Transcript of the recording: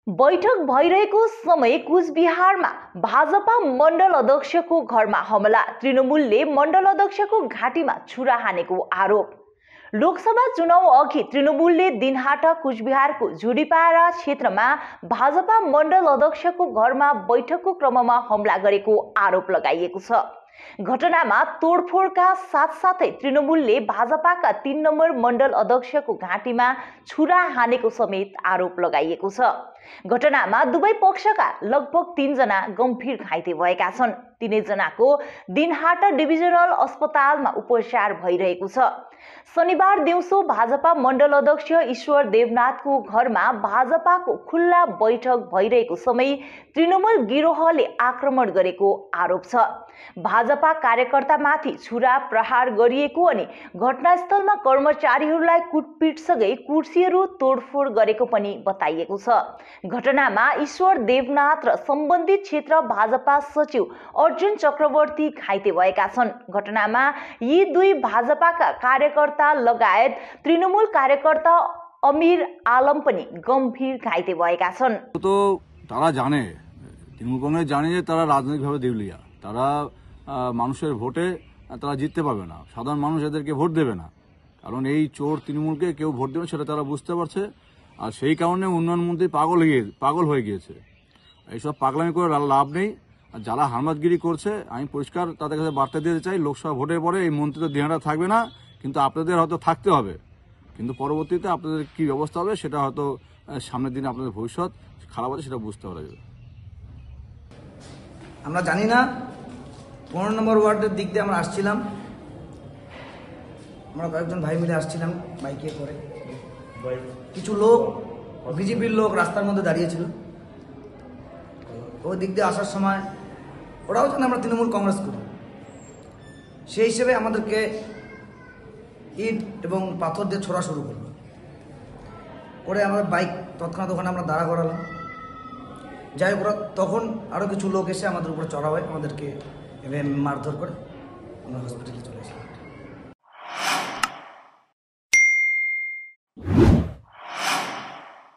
बैठक भइरहेको समय कुचबिहारमा भाजपा मण्डल अध्यक्षको घरमा हमला, तृणमूलले मण्डल अध्यक्षको घाँटीमा छुरा हानेको आरोप। लोकसभा चुनाव अघि तृणमूलले दिनहाटा कुचबिहारको झुडीपारा क्षेत्रमा भाजपा मण्डल अध्यक्षको घरमा बैठकको क्रममा हमला गरेको आरोप लगाइएको छ। घटनामा तोडफोडका साथसाथै तृणमूलले भाजपाका 3 नम्बर मण्डल अध्यक्षको घाँटीमा छुरा हानेको समेत आरोप लगाइएको छ। घटनामा दुवै पक्षका लगभग 3 जना गम्भीर घाइते भएका छन्। तीनैजनाको दिनहाटा डिभिजनल अस्पतालमा उपचार भइरहेको छ। शनिबार दिउँसो भाजपा मण्डल अध्यक्ष ईश्वर देवनाथको घरमा भाजपाको खुल्ला बैठक भइरहेको समय तृणमूल गिरोहले आक्रमण गरेको आरोप छ। भाजपा कार्यकर्तामाथि छुरा प्रहार गरिएको अनि घटनास्थलमा कर्मचारीहरूलाई कुटपिटसँगै कुर्सीहरू तोडफोड गरेको पनि बताइएको छ। घटनामा ईश्वर देवनाथ र सम्बन्धित क्षेत्र भाजपा सचिव अर्जुन चक्रवर्ती घाइते भएका छन्। घटनामा यी दुई भाजपाका कार्यकर्ता लगायत तृणमूल कार्यकर्ता अमीर आलम पनि गम्भीर घाइते भएका छन्। तो তারা জানে, তৃণমূল কংগ্রেস জানে যে তারা রাজনৈতিকভাবে দেউলিয়া, তারা মানুষের ভোটে তারা জিততে পারবে না, সাধারণ মানুষ এদেরকে ভোট দেবে না, কারণ এই চোর তৃণমূলকে কেউ ভোট দেবে সেটা তারা বুঝতে পারছে। আর সেই কারণে উন্নয়ন মন্ত্রী পাগল হয়ে গিয়েছে। এইসব পাগলামি করে লাভ নেই। আর যারা হারমাতগিরি করছে আমি পরিষ্কার তাদের কাছে বার্তা দিতে চাই, লোকসভা ভোটের পরে এই মন্ত্রী তো দিনহাটা থাকবে না, কিন্তু আপনাদের হয়তো থাকতে হবে, কিন্তু পরবর্তীতে আপনাদের কি ব্যবস্থা হবে সেটা হয়তো সামনের দিনে আপনাদের ভবিষ্যৎ খারাপ আছে সেটা বুঝতে পারা যাবে। আমরা জানি না 15 নম্বর ওয়ার্ডের দিক দিয়ে আমরা আসছিলাম, আমরা কয়েকজন ভাই মিলে আসছিলাম বাইকে করে। কিছু লোক বিজেপির লোক রাস্তার মধ্যে দাঁড়িয়েছিল। ওই দিক দিয়ে আসার সময় ওরাও জানে আমরা তৃণমূল কংগ্রেস করি, সেই হিসেবে আমাদেরকে ইট এবং পাথর দিয়ে ছোড়া শুরু করলো। করে আমাদের বাইক তৎক্ষণাৎ ওখানে আমরা দাঁড়া করালাম। যাই হোক, তখন আরও কিছু লোক এসে আমাদের উপরে চড়া হয়, আমাদেরকে মারধর করে আমরা হসপিটালে চলে এসেছি।